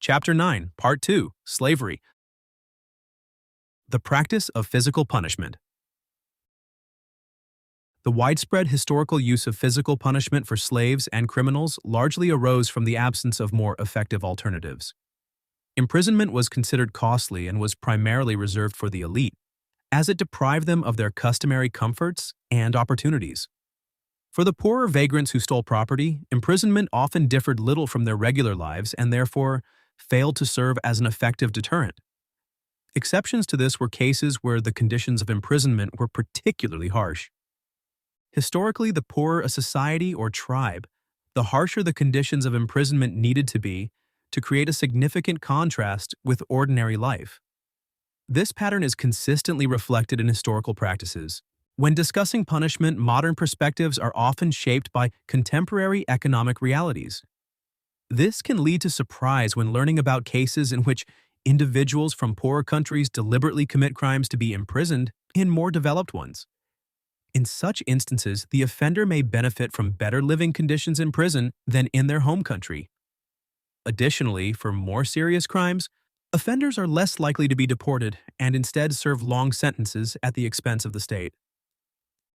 Chapter 9, Part 2, Slavery. The practice of physical punishment. The widespread historical use of physical punishment for slaves and criminals largely arose from the absence of more effective alternatives. Imprisonment was considered costly and was primarily reserved for the elite, as it deprived them of their customary comforts and opportunities. For the poorer vagrants who stole property, imprisonment often differed little from their regular lives and therefore failed to serve as an effective deterrent. Exceptions to this were cases where the conditions of imprisonment were particularly harsh. Historically, the poorer a society or tribe, the harsher the conditions of imprisonment needed to be to create a significant contrast with ordinary life. This pattern is consistently reflected in historical practices. When discussing punishment, modern perspectives are often shaped by contemporary economic realities. This can lead to surprise when learning about cases in which individuals from poorer countries deliberately commit crimes to be imprisoned in more developed ones. In such instances, the offender may benefit from better living conditions in prison than in their home country. Additionally, for more serious crimes, offenders are less likely to be deported and instead serve long sentences at the expense of the state.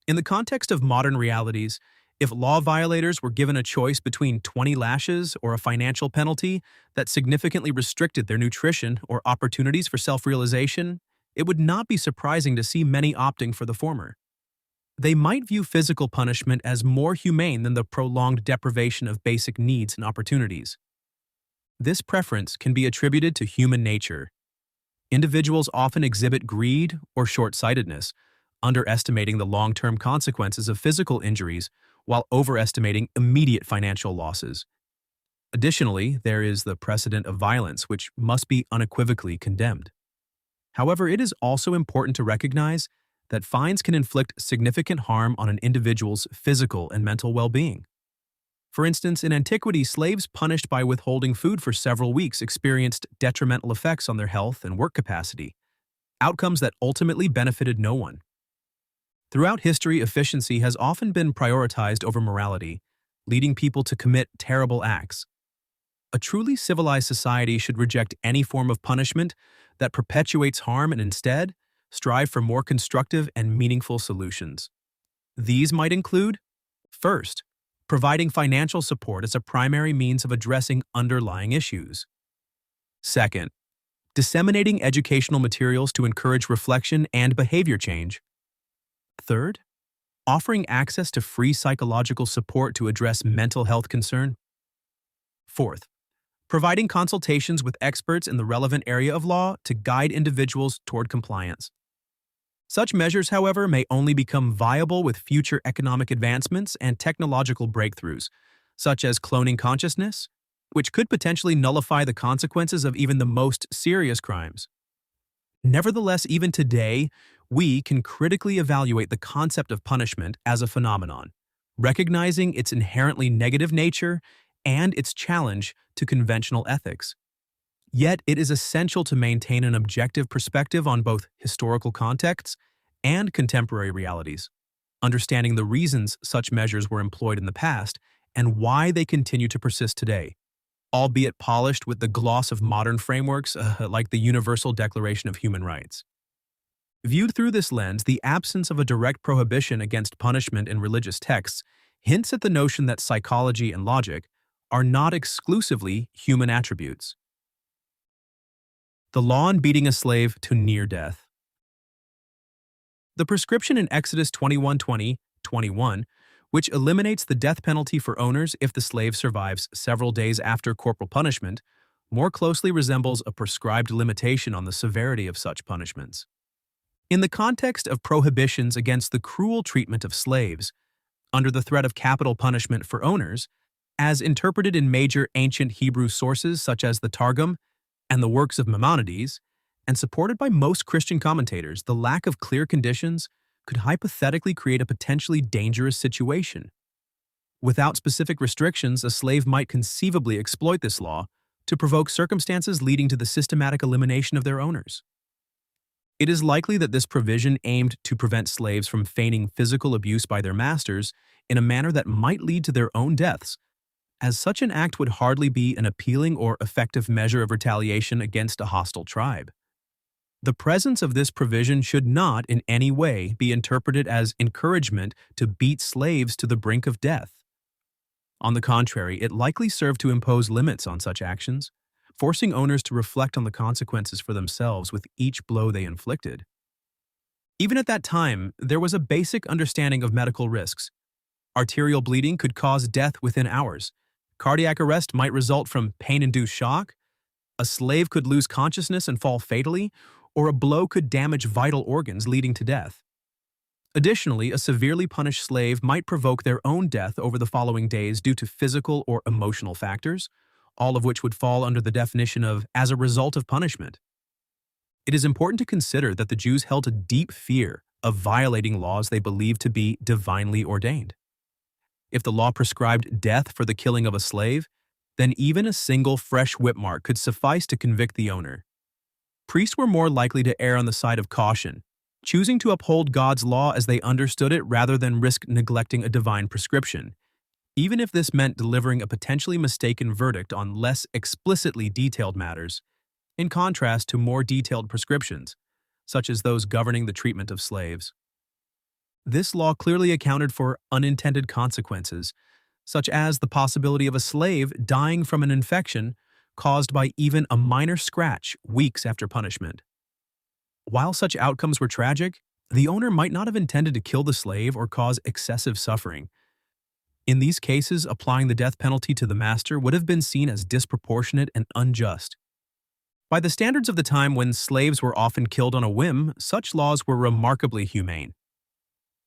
In the context of modern realities, if law violators were given a choice between 20 lashes or a financial penalty that significantly restricted their nutrition or opportunities for self-realization, it would not be surprising to see many opting for the former. They might view physical punishment as more humane than the prolonged deprivation of basic needs and opportunities. This preference can be attributed to human nature. Individuals often exhibit greed or short-sightedness, underestimating the long-term consequences of physical injuries while overestimating immediate financial losses. Additionally, there is the precedent of violence, which must be unequivocally condemned. However, it is also important to recognize that fines can inflict significant harm on an individual's physical and mental well-being. For instance, in antiquity, slaves punished by withholding food for several weeks experienced detrimental effects on their health and work capacity, outcomes that ultimately benefited no one. Throughout history, efficiency has often been prioritized over morality, leading people to commit terrible acts. A truly civilized society should reject any form of punishment that perpetuates harm and instead strive for more constructive and meaningful solutions. These might include, first, providing financial support as a primary means of addressing underlying issues. Second, disseminating educational materials to encourage reflection and behavior change. Third, offering access to free psychological support to address mental health concern. Fourth, providing consultations with experts in the relevant area of law to guide individuals toward compliance. Such measures, however, may only become viable with future economic advancements and technological breakthroughs, such as cloning consciousness, which could potentially nullify the consequences of even the most serious crimes. Nevertheless, even today, we can critically evaluate the concept of punishment as a phenomenon, recognizing its inherently negative nature and its challenge to conventional ethics. Yet, it is essential to maintain an objective perspective on both historical contexts and contemporary realities, understanding the reasons such measures were employed in the past and why they continue to persist today, albeit polished with the gloss of modern frameworks like the Universal Declaration of Human Rights. Viewed through this lens, the absence of a direct prohibition against punishment in religious texts hints at the notion that psychology and logic are not exclusively human attributes. The law on beating a slave to near death. The prescription in Exodus 21:20-21, which eliminates the death penalty for owners if the slave survives several days after corporal punishment, more closely resembles a prescribed limitation on the severity of such punishments. In the context of prohibitions against the cruel treatment of slaves, under the threat of capital punishment for owners, as interpreted in major ancient Hebrew sources such as the Targum and the works of Maimonides, and supported by most Christian commentators, the lack of clear conditions could hypothetically create a potentially dangerous situation. Without specific restrictions, a slave might conceivably exploit this law to provoke circumstances leading to the systematic elimination of their owners. It is likely that this provision aimed to prevent slaves from feigning physical abuse by their masters in a manner that might lead to their own deaths, as such an act would hardly be an appealing or effective measure of retaliation against a hostile tribe. The presence of this provision should not in any way be interpreted as encouragement to beat slaves to the brink of death. On the contrary, it likely served to impose limits on such actions, forcing owners to reflect on the consequences for themselves with each blow they inflicted. Even at that time, there was a basic understanding of medical risks. Arterial bleeding could cause death within hours. Cardiac arrest might result from pain-induced shock. A slave could lose consciousness and fall fatally, or a blow could damage vital organs, leading to death. Additionally, a severely punished slave might provoke their own death over the following days due to physical or emotional factors, all of which would fall under the definition of as a result of punishment. It is important to consider that the Jews held a deep fear of violating laws they believed to be divinely ordained. If the law prescribed death for the killing of a slave, then even a single fresh whip mark could suffice to convict the owner. Priests were more likely to err on the side of caution, choosing to uphold God's law as they understood it rather than risk neglecting a divine prescription, even if this meant delivering a potentially mistaken verdict on less explicitly detailed matters, in contrast to more detailed prescriptions, such as those governing the treatment of slaves. This law clearly accounted for unintended consequences, such as the possibility of a slave dying from an infection caused by even a minor scratch weeks after punishment. While such outcomes were tragic, the owner might not have intended to kill the slave or cause excessive suffering. In these cases, applying the death penalty to the master would have been seen as disproportionate and unjust. By the standards of the time when slaves were often killed on a whim, such laws were remarkably humane.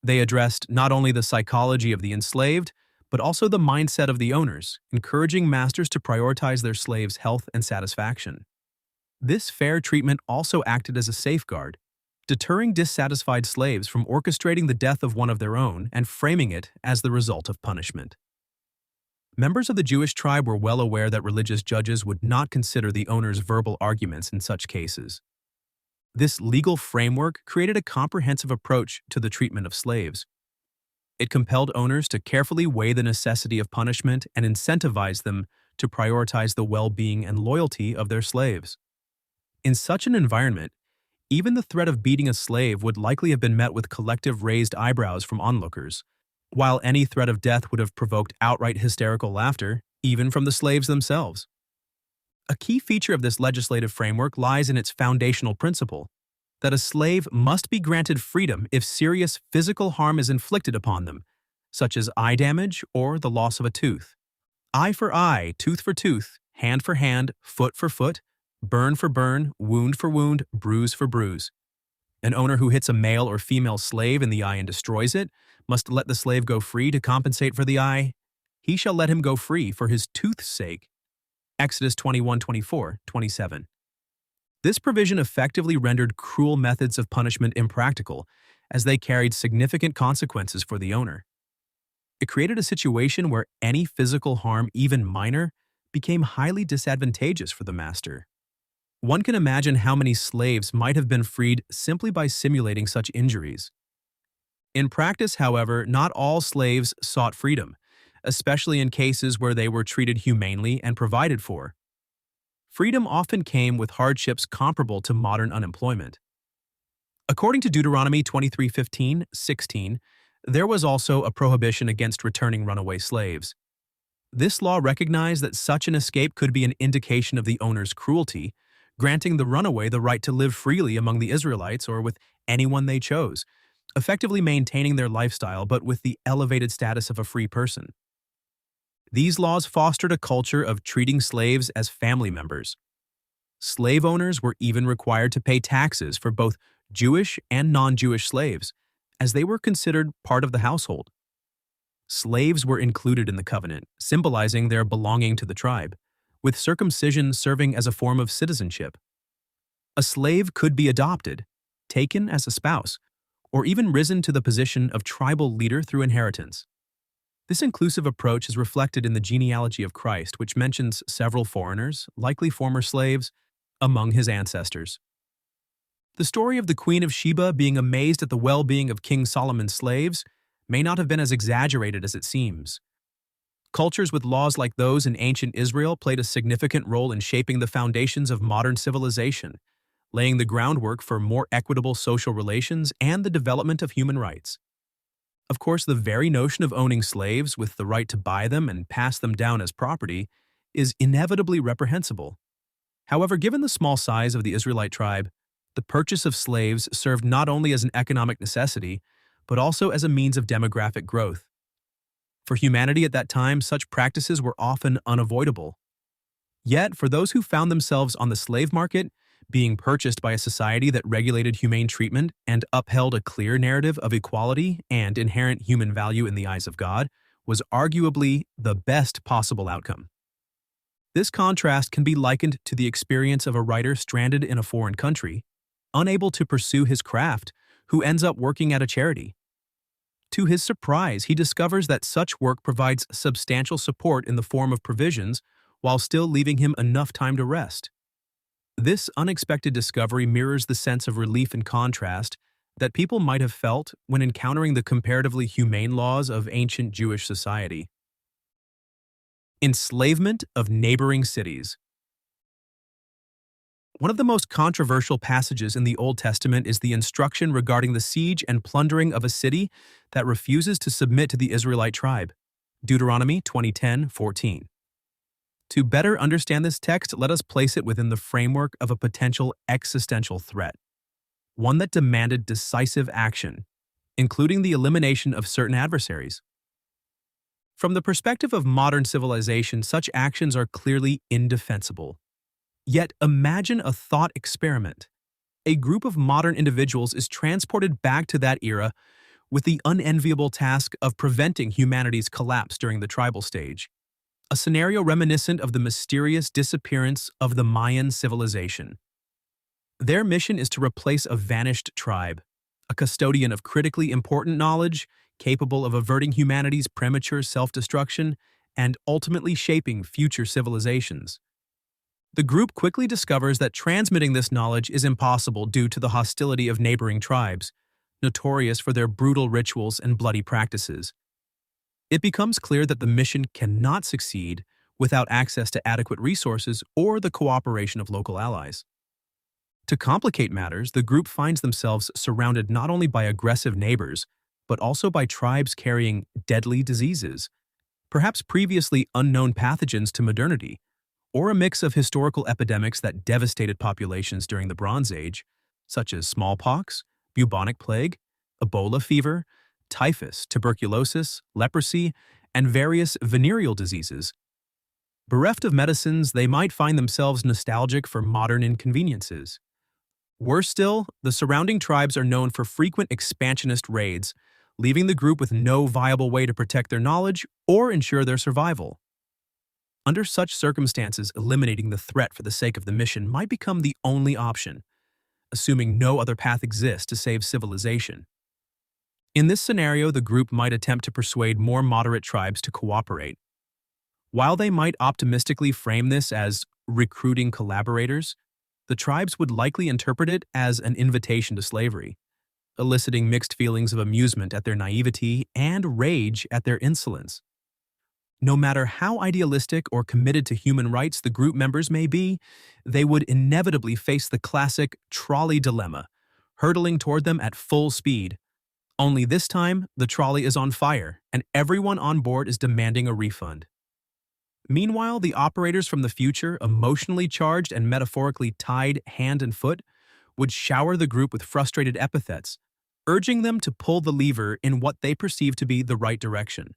They addressed not only the psychology of the enslaved, but also the mindset of the owners, encouraging masters to prioritize their slaves' health and satisfaction. This fair treatment also acted as a safeguard, deterring dissatisfied slaves from orchestrating the death of one of their own and framing it as the result of punishment. Members of the Jewish tribe were well aware that religious judges would not consider the owner's verbal arguments in such cases. This legal framework created a comprehensive approach to the treatment of slaves. It compelled owners to carefully weigh the necessity of punishment and incentivize them to prioritize the well-being and loyalty of their slaves. In such an environment, even the threat of beating a slave would likely have been met with collective raised eyebrows from onlookers, while any threat of death would have provoked outright hysterical laughter, even from the slaves themselves. A key feature of this legislative framework lies in its foundational principle, that a slave must be granted freedom if serious physical harm is inflicted upon them, such as eye damage or the loss of a tooth. Eye for eye, tooth for tooth, hand for hand, foot for foot, burn for burn, wound for wound, bruise for bruise. An owner who hits a male or female slave in the eye and destroys it must let the slave go free to compensate for the eye. He shall let him go free for his tooth's sake. Exodus 21:24-27. This provision effectively rendered cruel methods of punishment impractical, as they carried significant consequences for the owner. It created a situation where any physical harm, even minor, became highly disadvantageous for the master. One can imagine how many slaves might have been freed simply by simulating such injuries. In practice, however, not all slaves sought freedom, especially in cases where they were treated humanely and provided for. Freedom often came with hardships comparable to modern unemployment. According to Deuteronomy 23:15-16, there was also a prohibition against returning runaway slaves. This law recognized that such an escape could be an indication of the owner's cruelty, granting the runaway the right to live freely among the Israelites or with anyone they chose, effectively maintaining their lifestyle but with the elevated status of a free person. These laws fostered a culture of treating slaves as family members. Slave owners were even required to pay taxes for both Jewish and non-Jewish slaves, as they were considered part of the household. Slaves were included in the covenant, symbolizing their belonging to the tribe, with circumcision serving as a form of citizenship. A slave could be adopted, taken as a spouse, or even risen to the position of tribal leader through inheritance. This inclusive approach is reflected in the genealogy of Christ, which mentions several foreigners, likely former slaves, among his ancestors. The story of the Queen of Sheba being amazed at the well-being of King Solomon's slaves may not have been as exaggerated as it seems. Cultures with laws like those in ancient Israel played a significant role in shaping the foundations of modern civilization, laying the groundwork for more equitable social relations and the development of human rights. Of course, the very notion of owning slaves with the right to buy them and pass them down as property is inevitably reprehensible. However, given the small size of the Israelite tribe, the purchase of slaves served not only as an economic necessity, but also as a means of demographic growth. For humanity at that time, such practices were often unavoidable. Yet, for those who found themselves on the slave market, being purchased by a society that regulated humane treatment and upheld a clear narrative of equality and inherent human value in the eyes of God, was arguably the best possible outcome. This contrast can be likened to the experience of a writer stranded in a foreign country, unable to pursue his craft, who ends up working at a charity. To his surprise, he discovers that such work provides substantial support in the form of provisions while still leaving him enough time to rest. This unexpected discovery mirrors the sense of relief and contrast that people might have felt when encountering the comparatively humane laws of ancient Jewish society. Enslavement of neighboring cities. One of the most controversial passages in the Old Testament is the instruction regarding the siege and plundering of a city that refuses to submit to the Israelite tribe. Deuteronomy 20:10-14. To better understand this text, let us place it within the framework of a potential existential threat, one that demanded decisive action, including the elimination of certain adversaries. From the perspective of modern civilization, such actions are clearly indefensible. Yet imagine a thought experiment. A group of modern individuals is transported back to that era with the unenviable task of preventing humanity's collapse during the tribal stage, a scenario reminiscent of the mysterious disappearance of the Mayan civilization. Their mission is to replace a vanished tribe, a custodian of critically important knowledge, capable of averting humanity's premature self-destruction and ultimately shaping future civilizations. The group quickly discovers that transmitting this knowledge is impossible due to the hostility of neighboring tribes, notorious for their brutal rituals and bloody practices. It becomes clear that the mission cannot succeed without access to adequate resources or the cooperation of local allies. To complicate matters, the group finds themselves surrounded not only by aggressive neighbors, but also by tribes carrying deadly diseases, perhaps previously unknown pathogens to modernity, or a mix of historical epidemics that devastated populations during the Bronze Age, such as smallpox, bubonic plague, Ebola fever, typhus, tuberculosis, leprosy, and various venereal diseases. Bereft of medicines, they might find themselves nostalgic for modern inconveniences. Worse still, the surrounding tribes are known for frequent expansionist raids, leaving the group with no viable way to protect their knowledge or ensure their survival. Under such circumstances, eliminating the threat for the sake of the mission might become the only option, assuming no other path exists to save civilization. In this scenario, the group might attempt to persuade more moderate tribes to cooperate. While they might optimistically frame this as recruiting collaborators, the tribes would likely interpret it as an invitation to slavery, eliciting mixed feelings of amusement at their naivety and rage at their insolence. No matter how idealistic or committed to human rights the group members may be, they would inevitably face the classic trolley dilemma, hurtling toward them at full speed. Only this time, the trolley is on fire, and everyone on board is demanding a refund. Meanwhile, the operators from the future, emotionally charged and metaphorically tied hand and foot, would shower the group with frustrated epithets, urging them to pull the lever in what they perceive to be the right direction.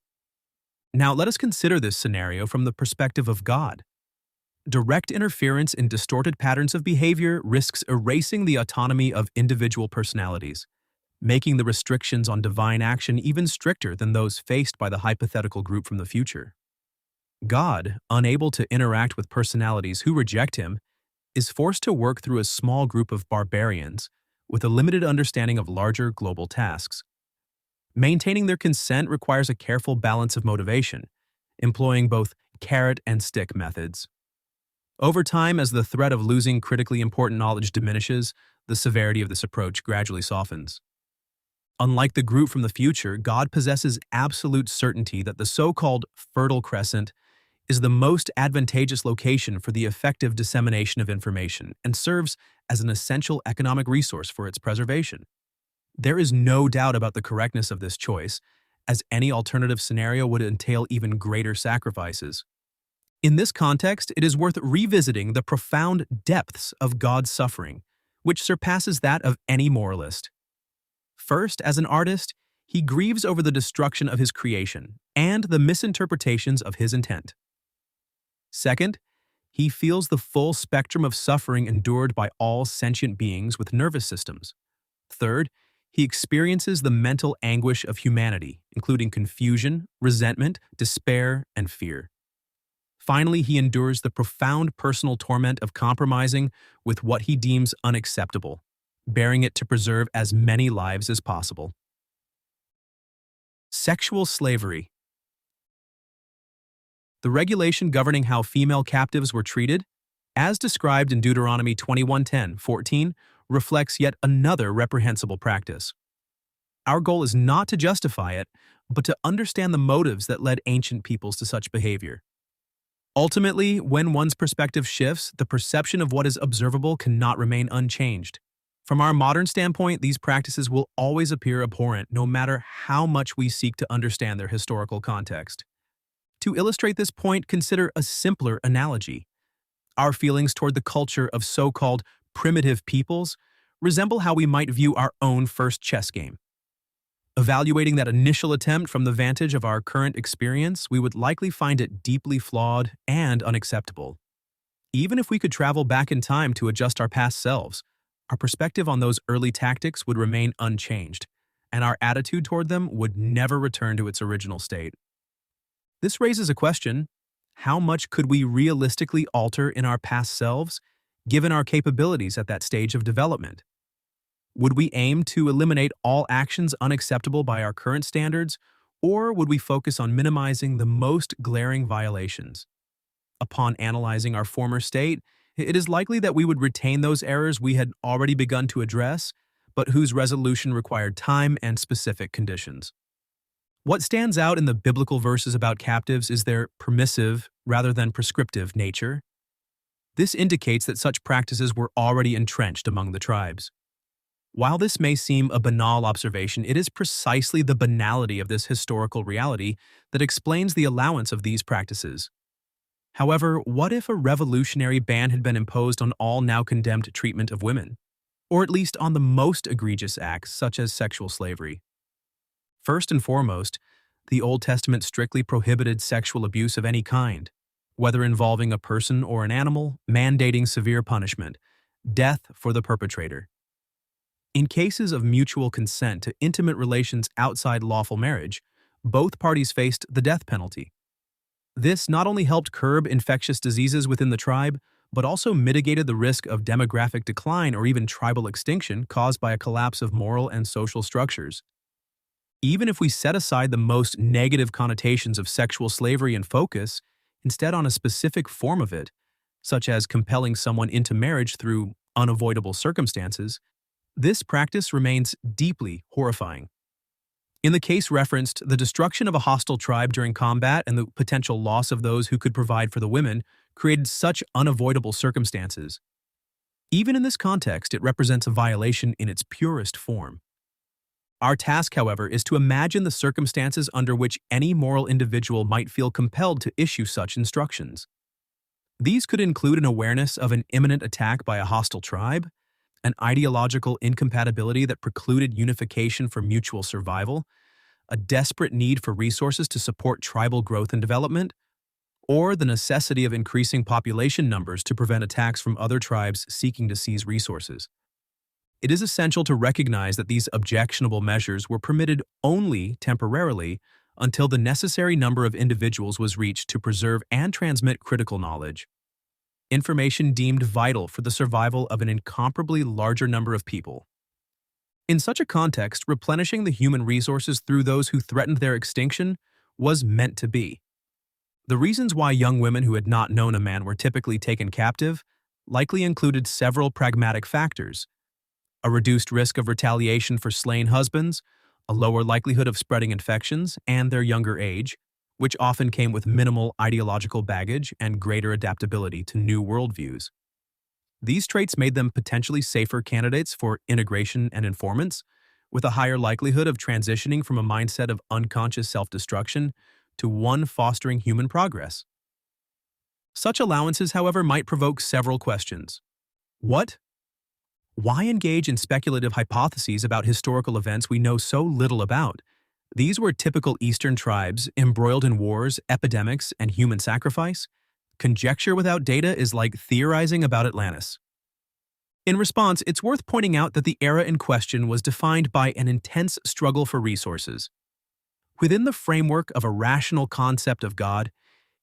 Now, let us consider this scenario from the perspective of God. Direct interference in distorted patterns of behavior risks erasing the autonomy of individual personalities, making the restrictions on divine action even stricter than those faced by the hypothetical group from the future. God, unable to interact with personalities who reject him, is forced to work through a small group of barbarians with a limited understanding of larger global tasks. Maintaining their consent requires a careful balance of motivation, employing both carrot and stick methods. Over time, as the threat of losing critically important knowledge diminishes, the severity of this approach gradually softens. Unlike the group from the future, God possesses absolute certainty that the so-called Fertile Crescent is the most advantageous location for the effective dissemination of information and serves as an essential economic resource for its preservation. There is no doubt about the correctness of this choice, as any alternative scenario would entail even greater sacrifices. In this context, it is worth revisiting the profound depths of God's suffering, which surpasses that of any moralist. First, as an artist, he grieves over the destruction of his creation and the misinterpretations of his intent. Second, he feels the full spectrum of suffering endured by all sentient beings with nervous systems. Third, he experiences the mental anguish of humanity, including confusion, resentment, despair, and fear. Finally, he endures the profound personal torment of compromising with what he deems unacceptable, bearing it to preserve as many lives as possible. Sexual slavery. The regulation governing how female captives were treated, as described in Deuteronomy 21:10-14, reflects yet another reprehensible practice. Our goal is not to justify it, but to understand the motives that led ancient peoples to such behavior. Ultimately, when one's perspective shifts, the perception of what is observable cannot remain unchanged. From our modern standpoint, these practices will always appear abhorrent no matter how much we seek to understand their historical context. To illustrate this point, consider a simpler analogy. Our feelings toward the culture of so-called primitive peoples resemble how we might view our own first chess game. Evaluating that initial attempt from the vantage of our current experience, we would likely find it deeply flawed and unacceptable. Even if we could travel back in time to adjust our past selves, our perspective on those early tactics would remain unchanged, and our attitude toward them would never return to its original state. This raises a question: how much could we realistically alter in our past selves, given our capabilities at that stage of development? Would we aim to eliminate all actions unacceptable by our current standards, or would we focus on minimizing the most glaring violations? Upon analyzing our former state, it is likely that we would retain those errors we had already begun to address, but whose resolution required time and specific conditions. What stands out in the biblical verses about captives is their permissive rather than prescriptive nature. This indicates that such practices were already entrenched among the tribes. While this may seem a banal observation, it is precisely the banality of this historical reality that explains the allowance of these practices. However, what if a revolutionary ban had been imposed on all now condemned treatment of women, or at least on the most egregious acts such as sexual slavery? First and foremost, the Old Testament strictly prohibited sexual abuse of any kind, whether involving a person or an animal, mandating severe punishment, death for the perpetrator. In cases of mutual consent to intimate relations outside lawful marriage, both parties faced the death penalty. This not only helped curb infectious diseases within the tribe, but also mitigated the risk of demographic decline or even tribal extinction caused by a collapse of moral and social structures. Even if we set aside the most negative connotations of sexual slavery and focus instead on a specific form of it, such as compelling someone into marriage through unavoidable circumstances, this practice remains deeply horrifying. In the case referenced, the destruction of a hostile tribe during combat and the potential loss of those who could provide for the women created such unavoidable circumstances. Even in this context, it represents a violation in its purest form. Our task, however, is to imagine the circumstances under which any moral individual might feel compelled to issue such instructions. These could include an awareness of an imminent attack by a hostile tribe, an ideological incompatibility that precluded unification for mutual survival, a desperate need for resources to support tribal growth and development, or the necessity of increasing population numbers to prevent attacks from other tribes seeking to seize resources. It is essential to recognize that these objectionable measures were permitted only temporarily until the necessary number of individuals was reached to preserve and transmit critical knowledge, information deemed vital for the survival of an incomparably larger number of people. In such a context, replenishing the human resources through those who threatened their extinction was meant to be. The reasons why young women who had not known a man were typically taken captive likely included several pragmatic factors: a reduced risk of retaliation for slain husbands, a lower likelihood of spreading infections, and their younger age, which often came with minimal ideological baggage and greater adaptability to new worldviews. These traits made them potentially safer candidates for integration and informants, with a higher likelihood of transitioning from a mindset of unconscious self-destruction to one fostering human progress. Such allowances, however, might provoke several questions. What? Why engage in speculative hypotheses about historical events we know so little about? These were typical Eastern tribes embroiled in wars, epidemics, and human sacrifice. Conjecture without data is like theorizing about Atlantis. In response, it's worth pointing out that the era in question was defined by an intense struggle for resources. Within the framework of a rational concept of God,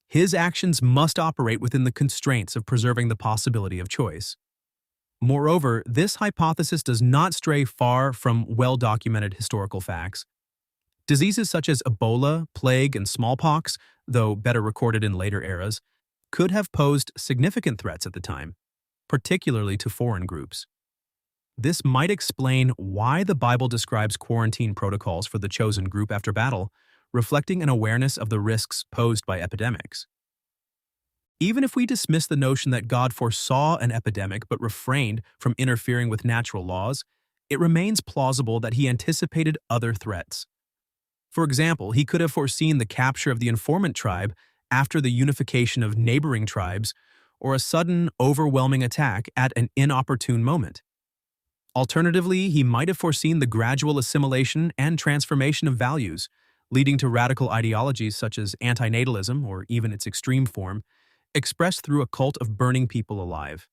his actions must operate within the constraints of preserving the possibility of choice. Moreover, this hypothesis does not stray far from well-documented historical facts. Diseases such as Ebola, plague, and smallpox, though better recorded in later eras, could have posed significant threats at the time, particularly to foreign groups. This might explain why the Bible describes quarantine protocols for the chosen group after battle, reflecting an awareness of the risks posed by epidemics. Even if we dismiss the notion that God foresaw an epidemic but refrained from interfering with natural laws, it remains plausible that he anticipated other threats. For example, he could have foreseen the capture of the informant tribe after the unification of neighboring tribes, or a sudden, overwhelming attack at an inopportune moment. Alternatively, he might have foreseen the gradual assimilation and transformation of values, leading to radical ideologies such as antinatalism, or even its extreme form, expressed through a cult of burning people alive.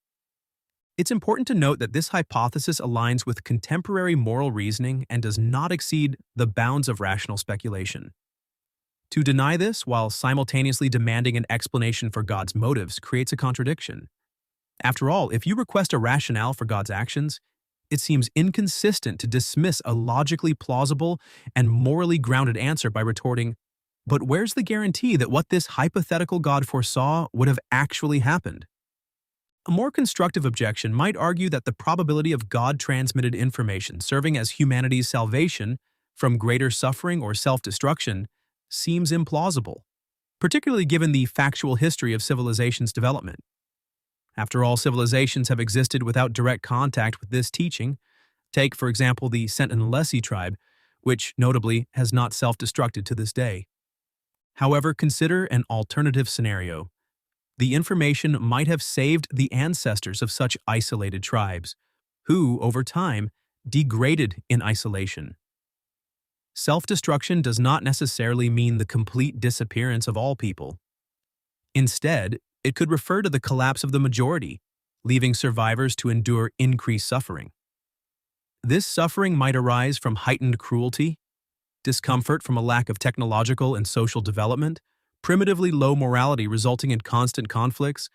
It's important to note that this hypothesis aligns with contemporary moral reasoning and does not exceed the bounds of rational speculation. To deny this while simultaneously demanding an explanation for God's motives creates a contradiction. After all, if you request a rationale for God's actions, it seems inconsistent to dismiss a logically plausible and morally grounded answer by retorting, "But where's the guarantee that what this hypothetical God foresaw would have actually happened?" A more constructive objection might argue that the probability of God-transmitted information serving as humanity's salvation from greater suffering or self-destruction seems implausible, particularly given the factual history of civilization's development. After all, civilizations have existed without direct contact with this teaching. Take, for example, the Sentinelese tribe, which notably has not self-destructed to this day. However, consider an alternative scenario. The information might have saved the ancestors of such isolated tribes, who, over time, degraded in isolation. Self-destruction does not necessarily mean the complete disappearance of all people. Instead, it could refer to the collapse of the majority, leaving survivors to endure increased suffering. This suffering might arise from heightened cruelty, discomfort from a lack of technological and social development, primitively low morality resulting in constant conflicts,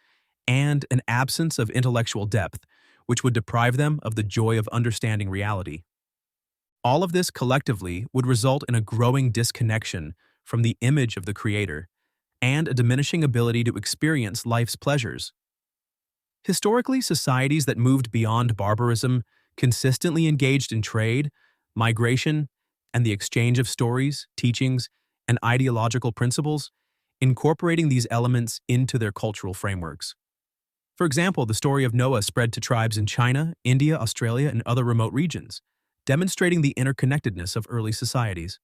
and an absence of intellectual depth, which would deprive them of the joy of understanding reality. All of this collectively would result in a growing disconnection from the image of the Creator and a diminishing ability to experience life's pleasures. Historically, societies that moved beyond barbarism consistently engaged in trade, migration, and the exchange of stories, teachings, and ideological principles, incorporating these elements into their cultural frameworks. For example, the story of Noah spread to tribes in China, India, Australia, and other remote regions, demonstrating the interconnectedness of early societies.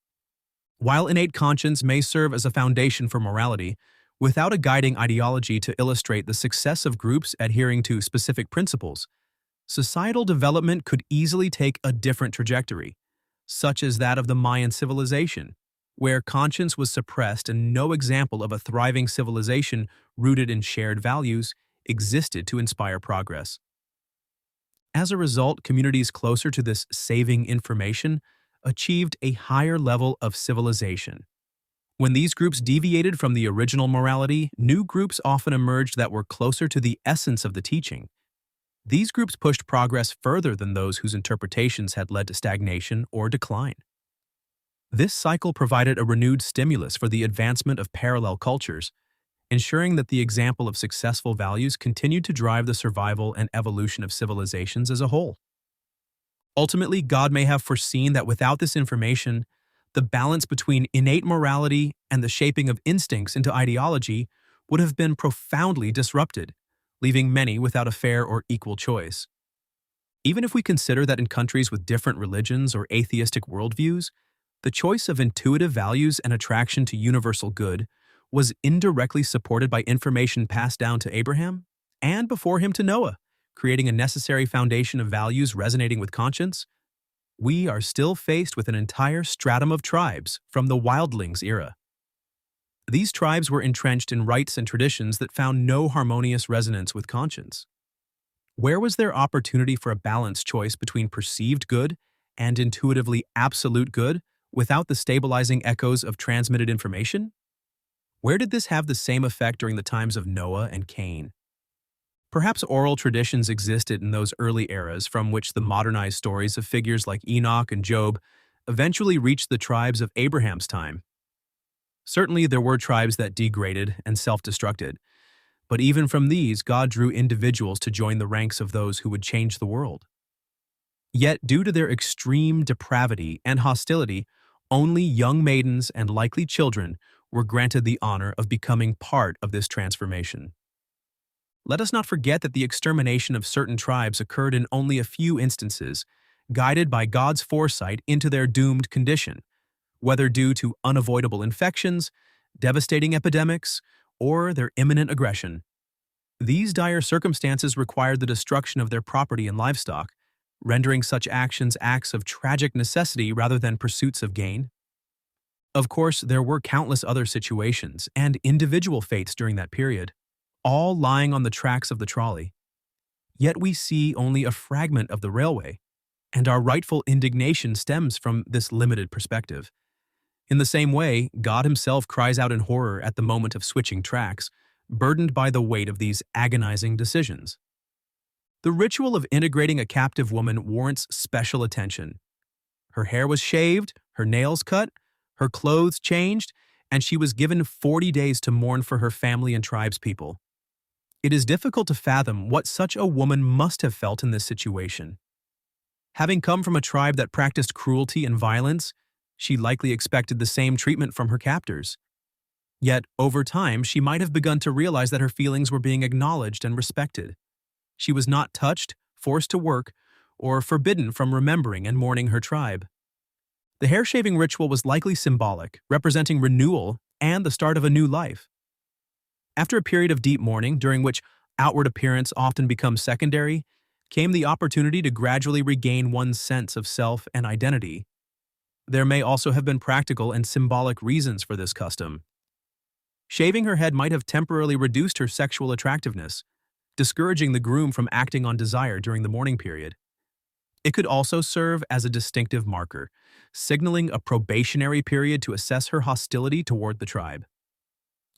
While innate conscience may serve as a foundation for morality, without a guiding ideology to illustrate the success of groups adhering to specific principles, societal development could easily take a different trajectory, such as that of the Mayan civilization, where conscience was suppressed and no example of a thriving civilization rooted in shared values existed to inspire progress. As a result, communities closer to this saving information achieved a higher level of civilization. When these groups deviated from the original morality, new groups often emerged that were closer to the essence of the teaching. These groups pushed progress further than those whose interpretations had led to stagnation or decline. This cycle provided a renewed stimulus for the advancement of parallel cultures, ensuring that the example of successful values continued to drive the survival and evolution of civilizations as a whole. Ultimately, God may have foreseen that without this information, the balance between innate morality and the shaping of instincts into ideology would have been profoundly disrupted, leaving many without a fair or equal choice. Even if we consider that in countries with different religions or atheistic worldviews, the choice of intuitive values and attraction to universal good was indirectly supported by information passed down to Abraham and before him to Noah, creating a necessary foundation of values resonating with conscience. We are still faced with an entire stratum of tribes from the wildlings era. These tribes were entrenched in rites and traditions that found no harmonious resonance with conscience. Where was there opportunity for a balanced choice between perceived good and intuitively absolute good without the stabilizing echoes of transmitted information? Where did this have the same effect during the times of Noah and Cain? Perhaps oral traditions existed in those early eras from which the modernized stories of figures like Enoch and Job eventually reached the tribes of Abraham's time. Certainly, there were tribes that degraded and self-destructed, but even from these, God drew individuals to join the ranks of those who would change the world. Yet, due to their extreme depravity and hostility, only young maidens and likely children were granted the honor of becoming part of this transformation. Let us not forget that the extermination of certain tribes occurred in only a few instances, guided by God's foresight into their doomed condition, whether due to unavoidable infections, devastating epidemics, or their imminent aggression. These dire circumstances required the destruction of their property and livestock, rendering such actions acts of tragic necessity rather than pursuits of gain. Of course, there were countless other situations and individual fates during that period, all lying on the tracks of the trolley. Yet we see only a fragment of the railway, and our rightful indignation stems from this limited perspective. In the same way, God himself cries out in horror at the moment of switching tracks, burdened by the weight of these agonizing decisions. The ritual of integrating a captive woman warrants special attention. Her hair was shaved, her nails cut, her clothes changed, and she was given 40 days to mourn for her family and tribespeople. It is difficult to fathom what such a woman must have felt in this situation. Having come from a tribe that practiced cruelty and violence, she likely expected the same treatment from her captors. Yet, over time, she might have begun to realize that her feelings were being acknowledged and respected. She was not touched, forced to work, or forbidden from remembering and mourning her tribe. The hair-shaving ritual was likely symbolic, representing renewal and the start of a new life. After a period of deep mourning, during which outward appearance often becomes secondary, came the opportunity to gradually regain one's sense of self and identity. There may also have been practical and symbolic reasons for this custom. Shaving her head might have temporarily reduced her sexual attractiveness, discouraging the groom from acting on desire during the mourning period. It could also serve as a distinctive marker, signaling a probationary period to assess her hostility toward the tribe.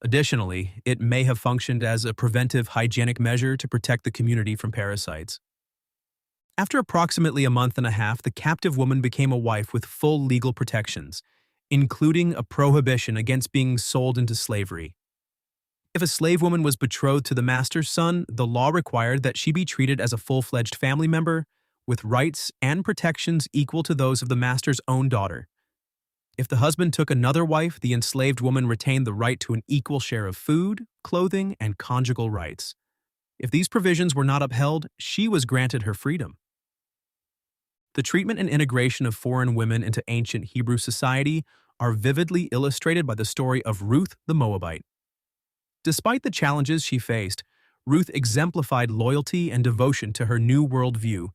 Additionally, it may have functioned as a preventive hygienic measure to protect the community from parasites. After approximately a month and a half, the captive woman became a wife with full legal protections, including a prohibition against being sold into slavery. If a slave woman was betrothed to the master's son, the law required that she be treated as a full-fledged family member, with rights and protections equal to those of the master's own daughter. If the husband took another wife, the enslaved woman retained the right to an equal share of food, clothing, and conjugal rights. If these provisions were not upheld, she was granted her freedom. The treatment and integration of foreign women into ancient Hebrew society are vividly illustrated by the story of Ruth the Moabite. Despite the challenges she faced, Ruth exemplified loyalty and devotion to her new worldview,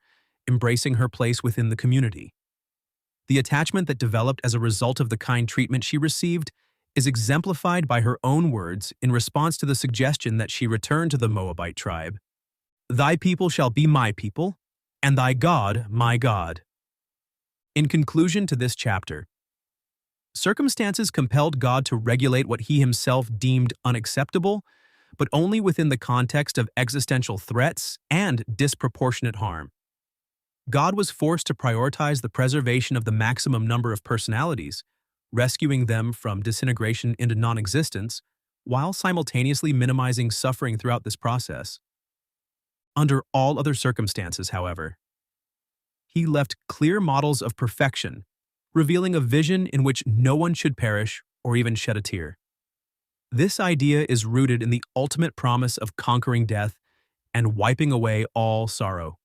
embracing her place within the community. The attachment that developed as a result of the kind treatment she received is exemplified by her own words in response to the suggestion that she return to the Moabite tribe. "Thy people shall be my people, and thy God my God." In conclusion to this chapter, circumstances compelled God to regulate what he himself deemed unacceptable, but only within the context of existential threats and disproportionate harm. God was forced to prioritize the preservation of the maximum number of personalities, rescuing them from disintegration into non-existence, while simultaneously minimizing suffering throughout this process. Under all other circumstances, however, he left clear models of perfection, revealing a vision in which no one should perish or even shed a tear. This idea is rooted in the ultimate promise of conquering death and wiping away all sorrow.